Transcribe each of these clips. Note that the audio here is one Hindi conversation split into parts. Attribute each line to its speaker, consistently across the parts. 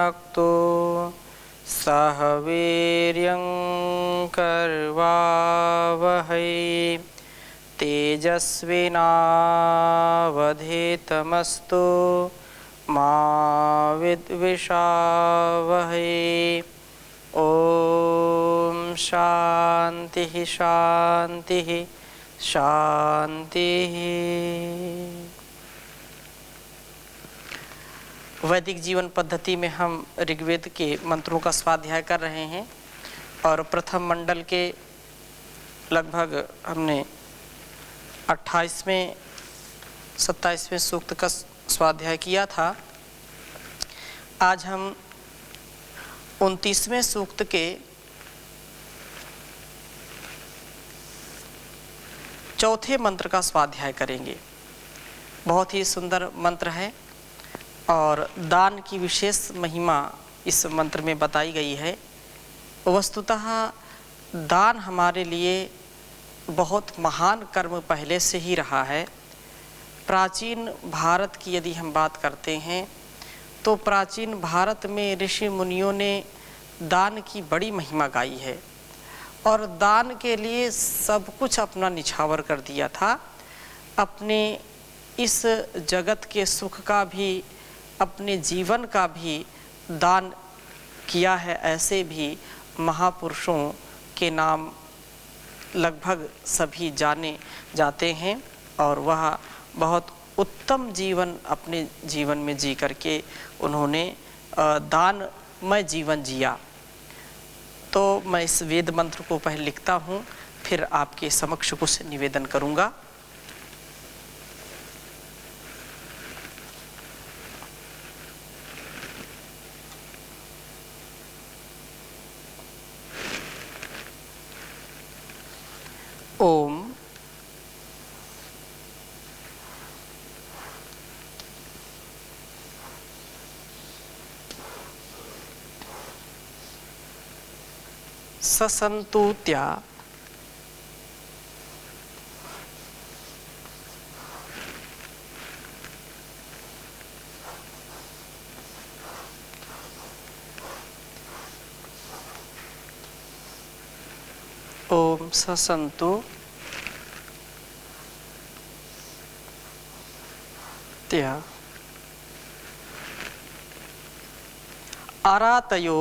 Speaker 1: भुनक्तु सह वीर्यं कर्वावहै तेजस्विनावधीतमस्तु मा विद्विषावहै। ओम शांति शांति शांति। वैदिक जीवन पद्धति में हम ऋग्वेद के मंत्रों का स्वाध्याय कर रहे हैं और प्रथम मंडल के लगभग हमने 28वें 27वें सूक्त का स्वाध्याय किया था। आज हम 29वें सूक्त के चौथे मंत्र का स्वाध्याय करेंगे। बहुत ही सुंदर मंत्र है और दान की विशेष महिमा इस मंत्र में बताई गई है। वस्तुतः दान हमारे लिए बहुत महान कर्म पहले से ही रहा है। प्राचीन भारत की यदि हम बात करते हैं तो प्राचीन भारत में ऋषि मुनियों ने दान की बड़ी महिमा गाई है और दान के लिए सब कुछ अपना निछावर कर दिया था। अपने इस जगत के सुख का भी अपने जीवन का भी दान किया है। ऐसे भी महापुरुषों के नाम लगभग सभी जाने जाते हैं और वह बहुत उत्तम जीवन अपने जीवन में जी करके उन्होंने दानमय जीवन जिया। तो मैं इस वेद मंत्र को पहले लिखता हूँ, फिर आपके समक्ष कुछ निवेदन करूँगा। ओम ससंतुत्या ओम ससंतु त्या आरातयो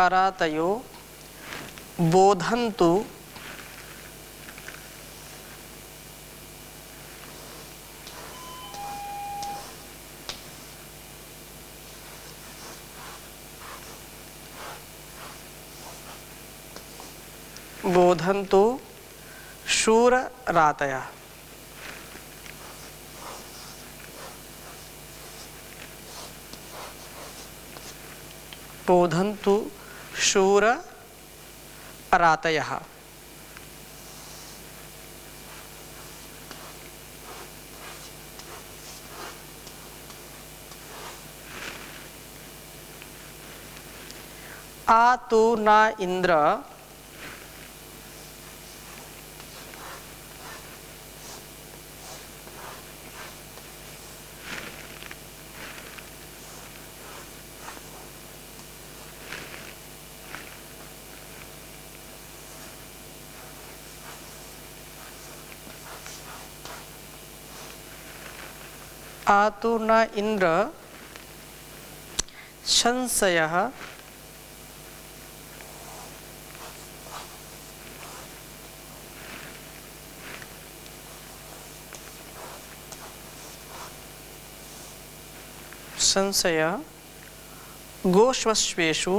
Speaker 1: आरातयो बोधन्तु बोधन्तु शूररातयः। बोधन्तु शूररातयः। आतु न इंद्र आतु न इंद्र संशयः संशयः गोश्वश्वेषु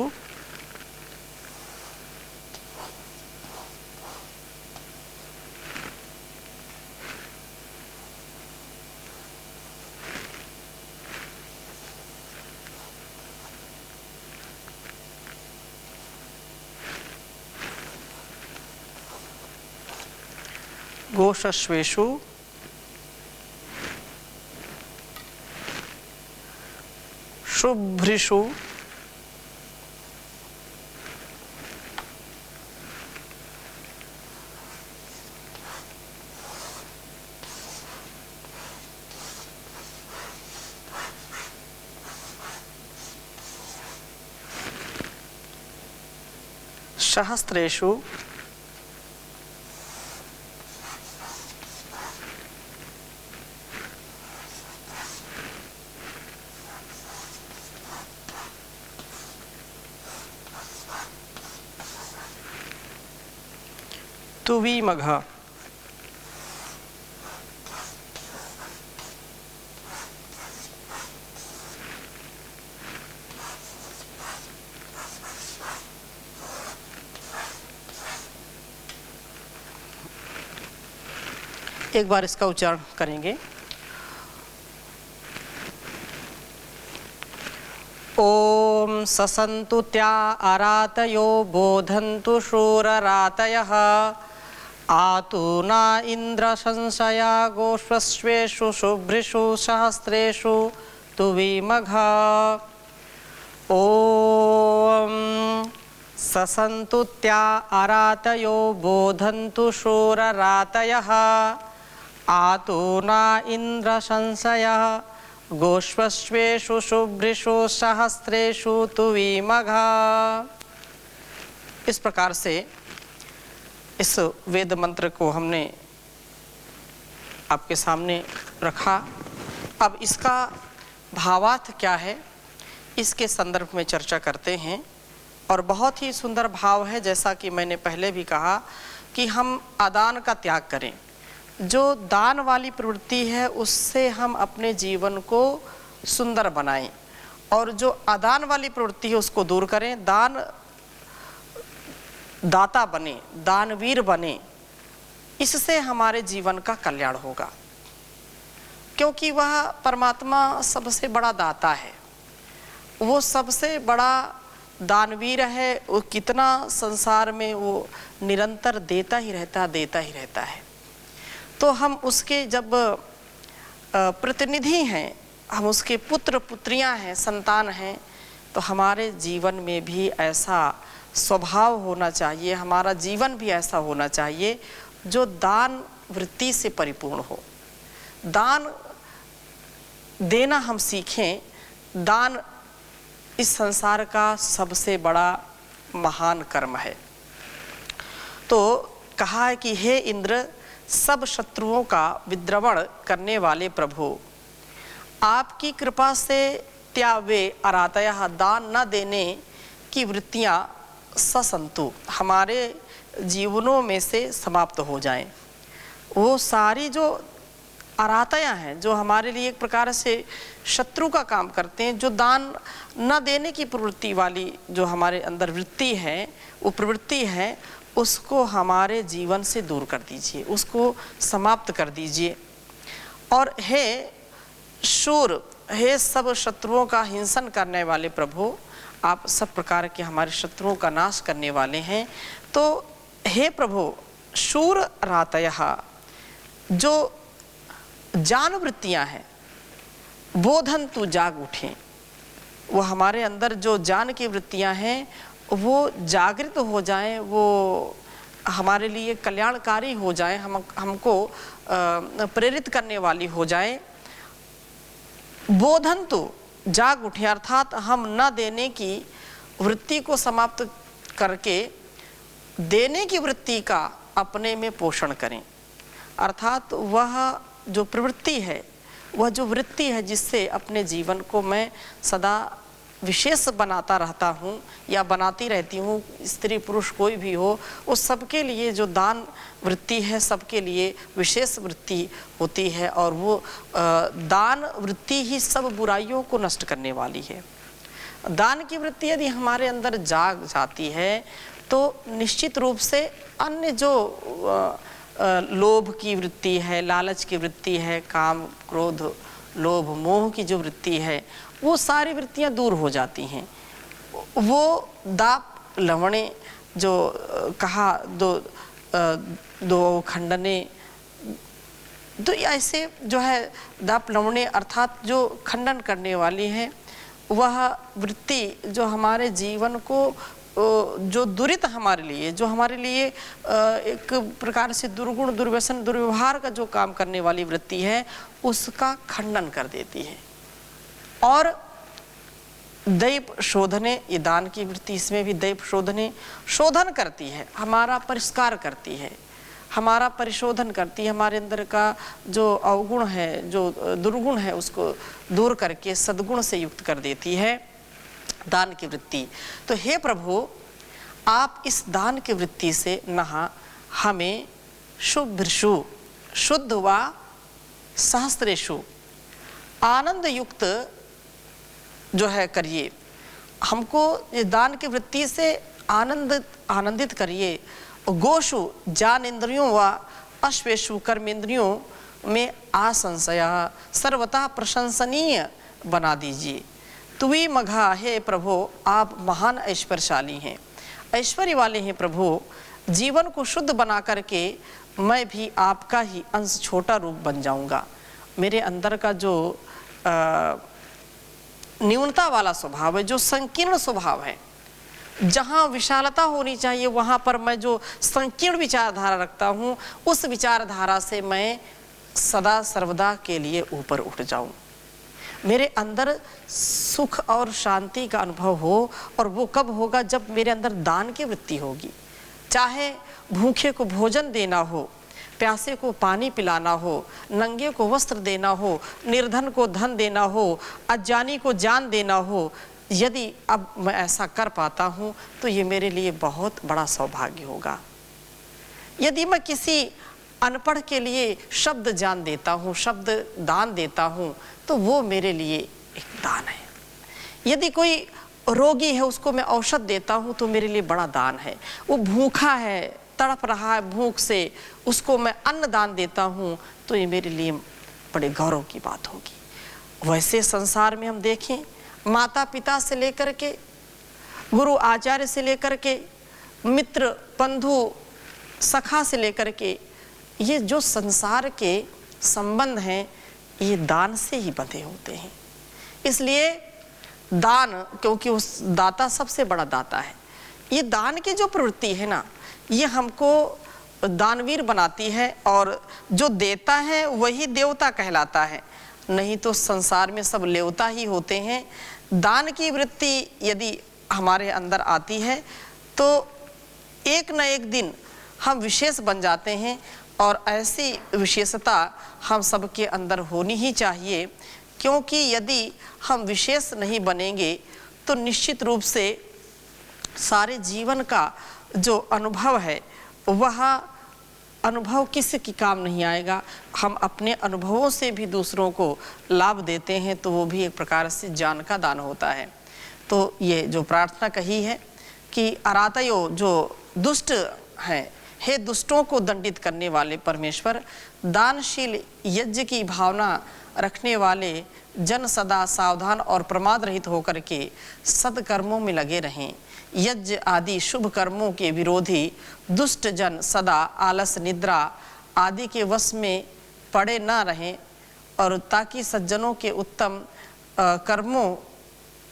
Speaker 1: गोश्वश्वेषु शुभ्रिषु सहस्रेषु तुवीमघ। एक बार इसका उच्चारण करेंगे। ओम ससन्तु त्या अरातयो बोधन्तु शूररातयः आतु न इंद्र संशया गोष्वस्वेषु शुभ्रिषु सहस्रेषु तुवीमघ। ओम ससन्तु त्या अरातयो बोधन्तु शूररातयः आतु न इंद्र संशया गोष्वस्वेषु शुभ्रिषु सहस्रेषु तुवीमघ। इस प्रकार से इस वेद मंत्र को हमने आपके सामने रखा। अब इसका भावार्थ क्या है, इसके संदर्भ में चर्चा करते हैं। और बहुत ही सुंदर भाव है, जैसा कि मैंने पहले भी कहा कि हम अदान का त्याग करें। जो दान वाली प्रवृत्ति है उससे हम अपने जीवन को सुंदर बनाएं, और जो अदान वाली प्रवृत्ति है उसको दूर करें। दाता बने, दानवीर बने, इससे हमारे जीवन का कल्याण होगा, क्योंकि वह परमात्मा सबसे बड़ा दाता है, वो सबसे बड़ा दानवीर है। वो कितना संसार में वो निरंतर देता ही रहता है। तो हम उसके जब प्रतिनिधि हैं, हम उसके पुत्र पुत्रियां हैं, संतान हैं, तो हमारे जीवन में भी ऐसा स्वभाव होना चाहिए, हमारा जीवन भी ऐसा होना चाहिए जो दान वृत्ति से परिपूर्ण हो। दान देना हम सीखें। दान इस संसार का सबसे बड़ा महान कर्म है। तो कहा है कि हे इंद्र, सब शत्रुओं का विद्रवण करने वाले प्रभु, आपकी कृपा से त्यावे अरातयः, दान न देने की वृत्तियां ससंतु, हमारे जीवनों में से समाप्त हो जाएं। वो सारी जो अरातयां हैं, जो हमारे लिए एक प्रकार से शत्रु का काम करते हैं, जो दान न देने की प्रवृत्ति वाली जो हमारे अंदर वृत्ति है, वो प्रवृत्ति है, उसको हमारे जीवन से दूर कर दीजिए, उसको समाप्त कर दीजिए। और हे शूर, हे सब शत्रुओं का हिंसन करने वाले प्रभु, आप सब प्रकार के हमारे शत्रुओं का नाश करने वाले हैं। तो हे प्रभु, शूर रातयः, जो जान वृत्तियां हैं, बोधन तू जाग उठें, वो हमारे अंदर जो जान की वृत्तियां हैं वो जागृत हो जाएं, वो हमारे लिए कल्याणकारी हो जाएं, हमको प्रेरित करने वाली हो जाएं। बोधन तू जाग उठे, अर्थात हम न देने की वृत्ति को समाप्त करके देने की वृत्ति का अपने में पोषण करें। अर्थात वह जो प्रवृत्ति है, वह जो वृत्ति है, जिससे अपने जीवन को मैं सदा विशेष बनाता रहता हूँ या बनाती रहती हूँ, स्त्री पुरुष कोई भी हो, उस सबके लिए जो दान वृत्ति है सबके लिए विशेष वृत्ति होती है। और वो दान वृत्ति ही सब बुराइयों को नष्ट करने वाली है। दान की वृत्ति यदि हमारे अंदर जाग जाती है तो निश्चित रूप से अन्य जो लोभ की वृत्ति है, लालच की वृत्ति है, काम क्रोध लोभ मोह की जो वृत्ति है, वो सारी वृत्तियां दूर हो जाती हैं। वो दाप लवणे जो कहा, दो खंडने, तो ऐसे जो है दाप लवणे अर्थात जो खंडन करने वाली है, वह वृत्ति जो हमारे जीवन को जो दुरित हमारे लिए, जो हमारे लिए एक प्रकार से दुर्गुण दुर्व्यसन दुर्व्यवहार का जो काम करने वाली वृत्ति है, उसका खंडन कर देती है। और दैव शोधने, ये दान की वृत्ति, इसमें भी दैव शोधने शोधन करती है, हमारा परिष्कार करती है, हमारा परिशोधन करती है, हमारे अंदर का जो अवगुण है, जो दुर्गुण है, उसको दूर करके सद्गुण से युक्त कर देती है दान की वृत्ति। तो हे प्रभु, आप इस दान की वृत्ति से नहा हमें शुभ्रशु, शुद्ध व सहस्रेशु, आनंद युक्त जो है करिए, हमको ये दान की वृत्ति से आनंदित करिए। गोषु ज्ञानेन्द्रियों व अश्वेशु कर्मेंद्रियों में असंशया सर्वथा प्रशंसनीय बना दीजिए। तुवी मघा, हे प्रभु आप महान ऐश्वर्यशाली हैं, ऐश्वर्य वाले हैं प्रभु। जीवन को शुद्ध बना करके मैं भी आपका ही अंश, छोटा रूप बन जाऊंगा। मेरे अंदर का जो न्यूनता वाला स्वभाव है, जो संकीर्ण स्वभाव है, जहाँ विशालता होनी चाहिए वहाँ पर मैं जो संकीर्ण विचारधारा रखता हूँ, उस विचारधारा से मैं सदा सर्वदा के लिए ऊपर उठ जाऊँ। मेरे अंदर सुख और शांति का अनुभव हो, और वो कब होगा? जब मेरे अंदर दान की वृत्ति होगी। चाहे भूखे को भोजन देना हो, प्यासे को पानी पिलाना हो, नंगे को वस्त्र देना हो, निर्धन को धन देना हो, अज्ञानी को जान देना हो, यदि अब मैं ऐसा कर पाता हूँ तो ये मेरे लिए बहुत बड़ा सौभाग्य होगा। यदि मैं किसी अनपढ़ के लिए शब्द जान देता हूँ, शब्द दान देता हूँ, तो वो मेरे लिए एक दान है। यदि कोई रोगी है उसको मैं औषध देता हूँ तो मेरे लिए बड़ा दान है। वो भूखा है, तड़प रहा है भूख से, उसको मैं अन्न दान देता हूँ तो ये मेरे लिए बड़े गौरव की बात होगी। वैसे संसार में हम देखें, माता पिता से लेकर के, गुरु आचार्य से लेकर के, मित्र बंधु सखा से लेकर के, ये जो संसार के संबंध हैं ये दान से ही बंधे होते हैं। इसलिए दान, क्योंकि उस दाता सबसे बड़ा दाता है, ये दान की जो प्रवृत्ति है ना, ये हमको दानवीर बनाती है, और जो देता है वही देवता कहलाता है। नहीं तो संसार में सब लेवता ही होते हैं। दान की वृत्ति यदि हमारे अंदर आती है तो एक न एक दिन हम विशेष बन जाते हैं, और ऐसी विशेषता हम सबके अंदर होनी ही चाहिए। क्योंकि यदि हम विशेष नहीं बनेंगे तो निश्चित रूप से सारे जीवन का जो अनुभव है वह अनुभव किसी की काम नहीं आएगा। हम अपने अनुभवों से भी दूसरों को लाभ देते हैं तो वो भी एक प्रकार से ज्ञान का दान होता है। तो ये जो प्रार्थना कही है कि अरातयो, जो दुष्ट हैं, हे दुष्टों को दंडित करने वाले परमेश्वर, दानशील यज्ञ की भावना रखने वाले जन सदा सावधान और प्रमाद रहित होकर के सदकर्मों में लगे रहें। यज्ञ आदि शुभ कर्मों के विरोधी दुष्ट जन सदा आलस, निद्रा आदि के वश में पड़े न रहें, और ताकि सज्जनों के उत्तम कर्मों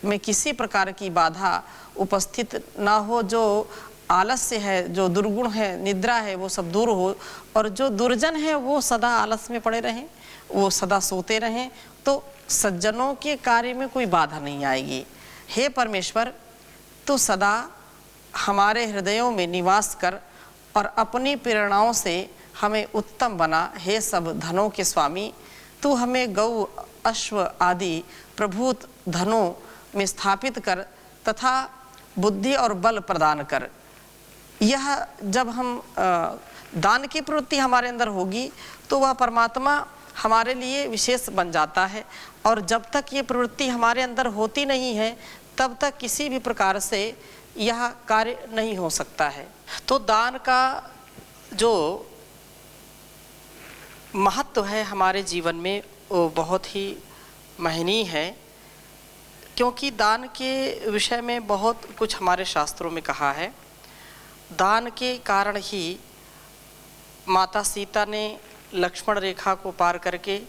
Speaker 1: में किसी प्रकार की बाधा उपस्थित ना हो। जो आलस्य है, जो दुर्गुण है, निद्रा है, वो सब दूर हो, और जो दुर्जन है वो सदा आलस में पड़े रहें, वो सदा सोते रहें, तो सज्जनों के कार्य में कोई बाधा नहीं आएगी। हे परमेश्वर, तो सदा हमारे हृदयों में निवास कर और अपनी प्रेरणाओं से हमें उत्तम बना। हे सब धनों के स्वामी, तू हमें गौ, अश्व आदि प्रभुत धनों में स्थापित कर तथा बुद्धि और बल प्रदान कर। यह जब हम दान की प्रवृत्ति हमारे अंदर होगी तो वह परमात्मा हमारे लिए विशेष बन जाता है, और जब तक ये प्रवृत्ति हमारे अंदर होती नहीं है तब तक किसी भी प्रकार से यह कार्य नहीं हो सकता है। तो दान का जो महत्व है हमारे जीवन में वो बहुत ही महनीय है, क्योंकि दान के विषय में बहुत कुछ हमारे शास्त्रों में कहा है। दान के कारण ही माता सीता ने लक्ष्मण रेखा को पार करके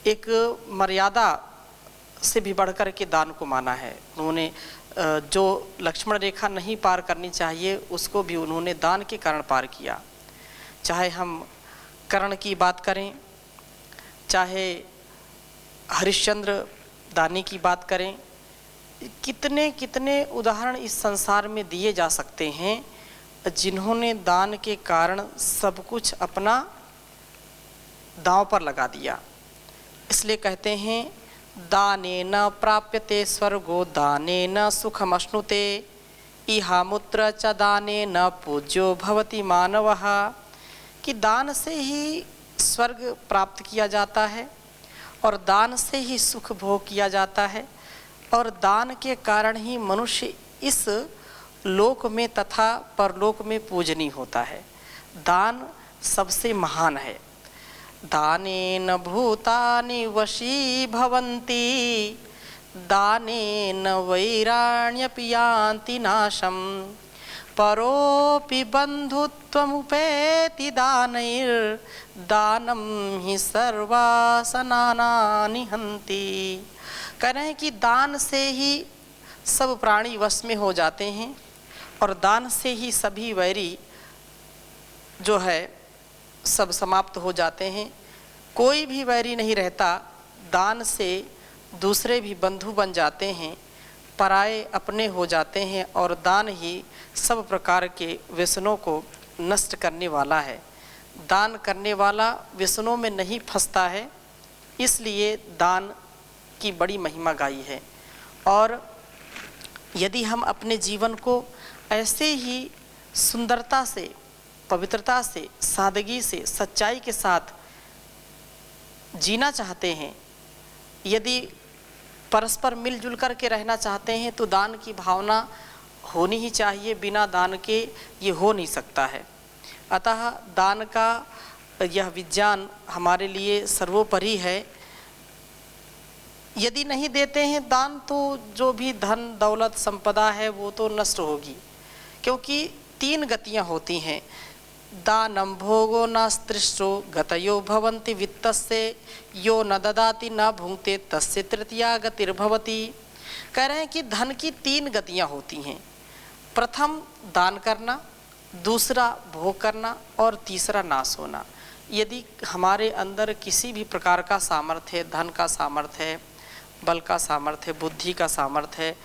Speaker 1: एक मर्यादा से भी बढ़कर के दान को माना है। उन्होंने जो लक्ष्मण रेखा नहीं पार करनी चाहिए उसको भी उन्होंने दान के कारण पार किया। चाहे हम कर्ण की बात करें, चाहे हरिश्चंद्र दानी की बात करें, कितने कितने उदाहरण इस संसार में दिए जा सकते हैं जिन्होंने दान के कारण सब कुछ अपना दांव पर लगा दिया। इसलिए कहते हैं दानेन प्राप्यते स्वर्गो दानेन सुखमश्नुते इहामुत्र च दानेन पूज्यो भवति मानवः, कि दान से ही स्वर्ग प्राप्त किया जाता है और दान से ही सुख भोग किया जाता है और दान के कारण ही मनुष्य इस लोक में तथा परलोक में पूजनीय होता है। दान सबसे महान है। दानेन भूतानि वशी भवन्ति दानेन वैराण्यपि यान्ति नाशम् परोपि बन्धुत्वमुपेति दानैर्दानं हि सर्वासनानि हन्ति। कह रहे हैं कि दान से ही सब प्राणी वश में हो जाते हैं और दान से ही सभी वैरी जो है सब समाप्त हो जाते हैं। कोई भी वैरी नहीं रहता। दान से दूसरे भी बंधु बन जाते हैं, पराये अपने हो जाते हैं और दान ही सब प्रकार के व्यसनों को नष्ट करने वाला है। दान करने वाला व्यसनों में नहीं फंसता है, इसलिए दान की बड़ी महिमा गाई है। और यदि हम अपने जीवन को ऐसे ही सुंदरता से, पवित्रता से, सादगी से, सच्चाई के साथ जीना चाहते हैं, यदि परस्पर मिलजुल कर के रहना चाहते हैं, तो दान की भावना होनी ही चाहिए। बिना दान के ये हो नहीं सकता है। अतः दान का यह विज्ञान हमारे लिए सर्वोपरि है। यदि नहीं देते हैं दान तो जो भी धन दौलत संपदा है वो तो नष्ट होगी, क्योंकि 3 गतियां होती हैं। दानम भोगो नास्त्रिष्टो गतयो भवन्ति वित्तस्य यो न ददाति न भुंक्ते तस्य तृतीया गतिर्भवति। कह रहे हैं कि धन की 3 गतियां होती हैं। प्रथम दान करना, दूसरा भोग करना और तीसरा नाश होना। यदि हमारे अंदर किसी भी प्रकार का सामर्थ्य है, धन का सामर्थ्य है, बल का सामर्थ्य है, बुद्धि का सामर्थ्य है,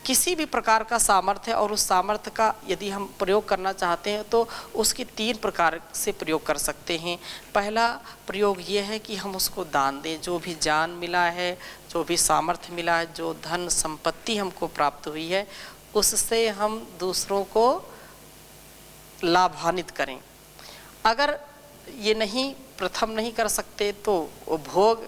Speaker 1: किसी भी प्रकार का सामर्थ्य है और उस सामर्थ्य का यदि हम प्रयोग करना चाहते हैं तो उसकी 3 प्रकार से प्रयोग कर सकते हैं। पहला प्रयोग ये है कि हम उसको दान दें। जो भी ज्ञान मिला है, जो भी सामर्थ्य मिला है, जो धन संपत्ति हमको प्राप्त हुई है, उससे हम दूसरों को लाभान्वित करें। अगर ये नहीं, प्रथम नहीं कर सकते तो भोग,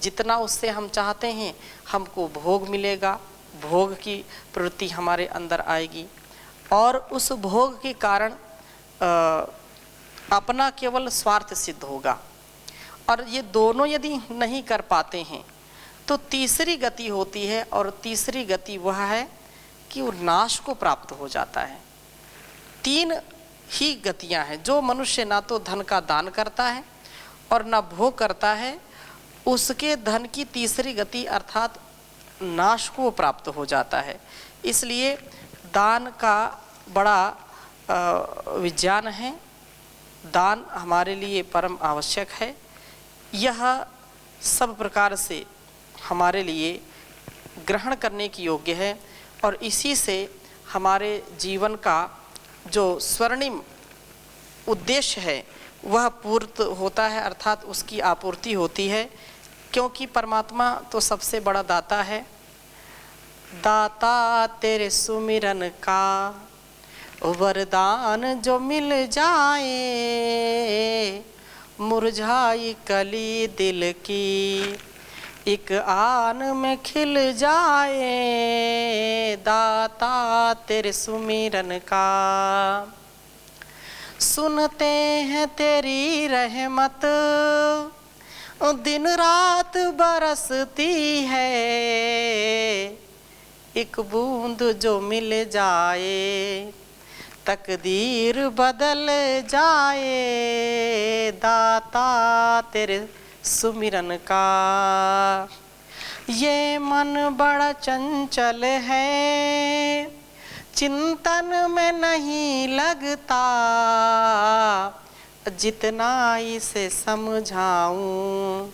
Speaker 1: जितना उससे हम चाहते हैं हमको भोग मिलेगा, भोग की प्रवृत्ति हमारे अंदर आएगी और उस भोग के कारण अपना केवल स्वार्थ सिद्ध होगा। और ये दोनों यदि नहीं कर पाते हैं तो तीसरी गति होती है, और तीसरी गति वह है कि वो नाश को प्राप्त हो जाता है। 3 ही गतियां हैं। जो मनुष्य ना तो धन का दान करता है और ना भोग करता है, उसके धन की तीसरी गति अर्थात नाश को प्राप्त हो जाता है। इसलिए दान का बड़ा विज्ञान है। दान हमारे लिए परम आवश्यक है। यह सब प्रकार से हमारे लिए ग्रहण करने की योग्य है और इसी से हमारे जीवन का जो स्वर्णिम उद्देश्य है वह पूर्त होता है, अर्थात उसकी आपूर्ति होती है। क्योंकि परमात्मा तो सबसे बड़ा दाता है। दाता तेरे सुमिरन का वरदान जो मिल जाए, मुरझाई कली दिल की एक आन में खिल जाए। दाता तेरे सुमिरन का सुनते हैं तेरी रहमत, दिन रात बरसती है। एक बूंद जो मिल जाए तकदीर बदल जाए। दाता तेरे सुमिरन का ये मन बड़ा चंचल है, चिंतन में नहीं लगता। जितना इसे समझाऊं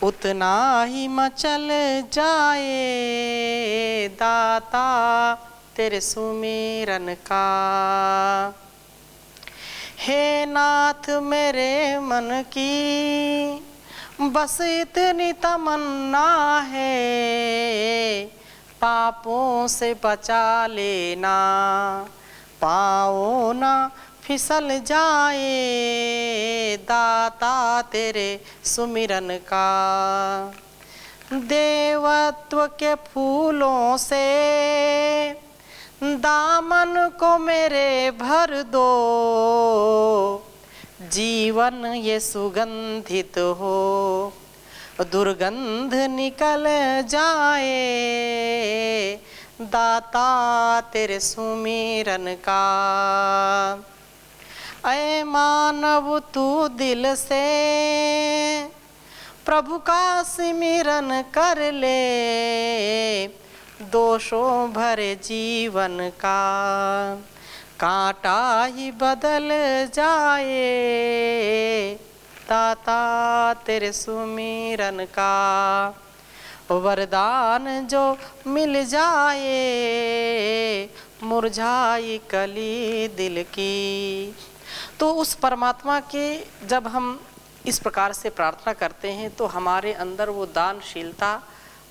Speaker 1: उतना ही मचल जाए दाता तेरे सुमिरन का। हे नाथ मेरे मन की बस इतनी तमन्ना है, पापों से बचा लेना पाओ ना फिसल जाए दाता तेरे सुमिरन का। देवत्व के फूलों से दामन को मेरे भर दो, जीवन ये सुगंधित हो दुर्गंध निकल जाए दाता तेरे सुमिरन का। ऐ मानव तू दिल से प्रभु का सिमरन कर ले, दोषों भरे जीवन का कांटा ही बदल जाए दाता तेरे सुमिरन का। वरदान जो मिल जाए मुरझाई कली दिल की। तो उस परमात्मा के जब हम इस प्रकार से प्रार्थना करते हैं तो हमारे अंदर वो दानशीलता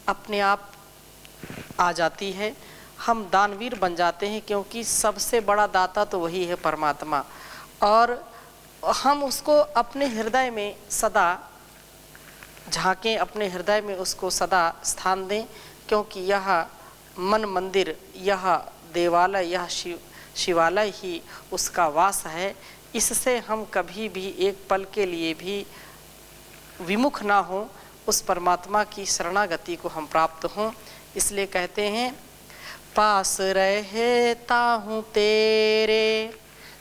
Speaker 1: अपने आप आ जाती है, हम दानवीर बन जाते हैं, क्योंकि सबसे बड़ा दाता तो वही है परमात्मा। और हम उसको अपने हृदय में सदा झांकें, अपने हृदय में उसको सदा स्थान दें, क्योंकि यह मन मंदिर, यह देवालय, यह शिवालय ही उसका वास है। इससे हम कभी भी एक पल के लिए भी विमुख ना हो, उस परमात्मा की शरणागति को हम प्राप्त हों। इसलिए कहते हैं पास रहता हूँ तेरे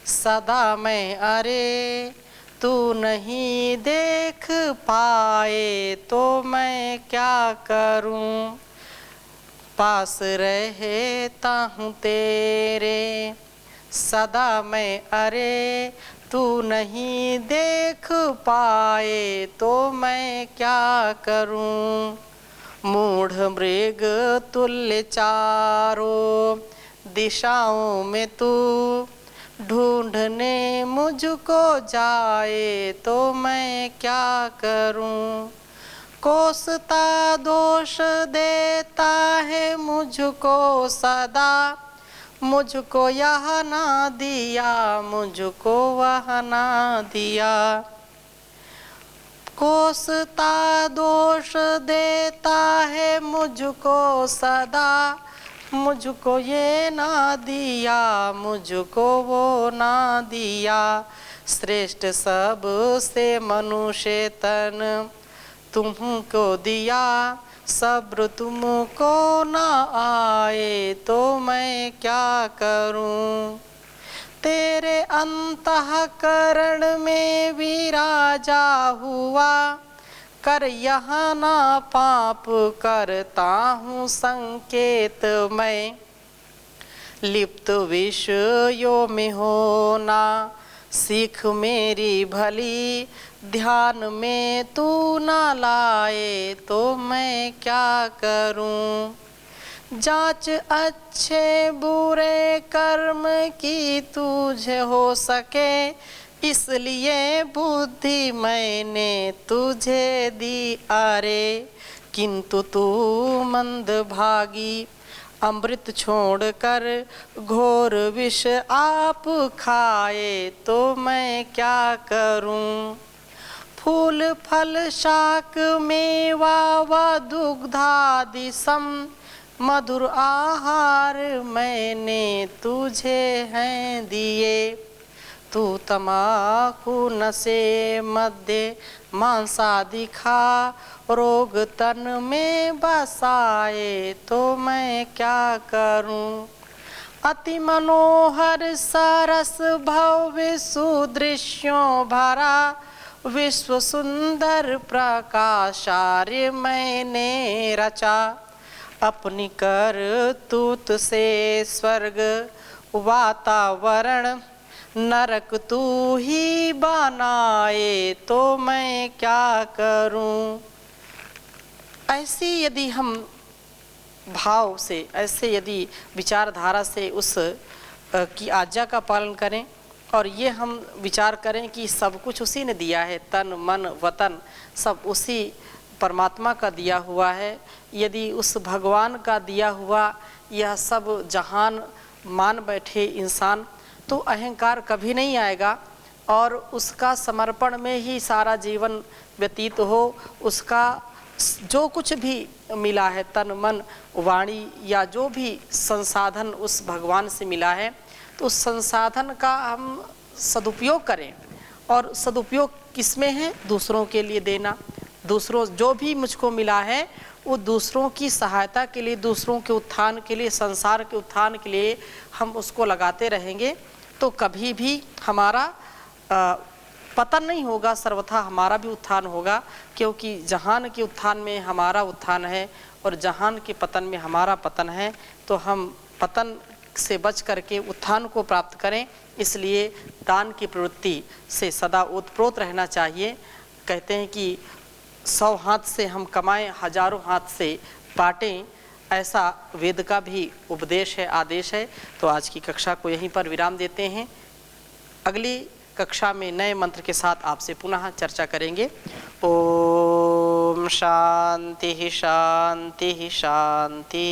Speaker 1: सदा मैं, अरे तू नहीं देख पाए तो मैं क्या करूं। पास रहता हूँ तेरे सदा मैं, अरे तू नहीं देख पाए तो मैं क्या करूं। मूढ़ मृग तुल्य चारों दिशाओं में तू ढूंढने मुझको जाए तो मैं क्या करूं। कोसता दोष देता है मुझको सदा, मुझको यह ना दिया मुझको वह ना दिया। कोसता दोष देता है मुझको सदा, मुझको ये ना दिया मुझको वो ना दिया। श्रेष्ठ सब से मनुष्य तन तुमको दिया, सब्र तुमको ना आए तो मैं क्या करूं। तेरे अंतःकरण में भी राजा हुआ, कर यहाँ ना पाप करता हूँ संकेत मैं। लिप्त विषयों में होना सीख मेरी भली, ध्यान में तू ना लाए तो मैं क्या करूं। जांच अच्छे बुरे कर्म की तुझे हो सके, इसलिए बुद्धि मैंने तुझे दी अरे। किंतु तू मंदभागी अमृत छोड़कर घोर विष आप खाए तो मैं क्या करूं। फूल फल शाक मेवा व दुग्धादि सम मधुर आहार मैंने तुझे हैं दिए। तू तमाकू नशे मध्य मांसादि खा, रोग तन में बसाए तो मैं क्या करूं। अति मनोहर सरस भव्य सुदृश्यों भरा, विश्व सुंदर प्रकाशार्य मैंने रचा। अपनी करतूत से स्वर्ग वातावरण नरक तू ही बनाए तो मैं क्या करूं। ऐसी यदि हम भाव से, ऐसे यदि विचारधारा से उस की आज्ञा का पालन करें और ये हम विचार करें कि सब कुछ उसी ने दिया है, तन मन वतन सब उसी परमात्मा का दिया हुआ है, यदि उस भगवान का दिया हुआ यह सब जहान मान बैठे इंसान, तो अहंकार कभी नहीं आएगा और उसका समर्पण में ही सारा जीवन व्यतीत हो। उसका जो कुछ भी मिला है, तन मन वाणी या जो भी संसाधन उस भगवान से मिला है, तो उस संसाधन का हम सदुपयोग करें। और सदुपयोग किसमें है? दूसरों के लिए देना। दूसरों, जो भी मुझको मिला है वो दूसरों की सहायता के लिए, दूसरों के उत्थान के लिए, संसार के उत्थान के लिए हम उसको लगाते रहेंगे तो कभी भी हमारा पतन नहीं होगा, सर्वथा हमारा भी उत्थान होगा। क्योंकि जहान के उत्थान में हमारा उत्थान है और जहान के पतन में हमारा पतन है, तो हम पतन से बच करके उत्थान को प्राप्त करें। इसलिए दान की प्रवृत्ति से सदा ओतप्रोत रहना चाहिए। कहते हैं कि 100 हाथ से हम कमाएं, हजारों हाथ से बांटें, ऐसा वेद का भी उपदेश है, आदेश है। तो आज की कक्षा को यहीं पर विराम देते हैं। अगली कक्षा में नए मंत्र के साथ आपसे पुनः चर्चा करेंगे। ओम शांति शांति शांति।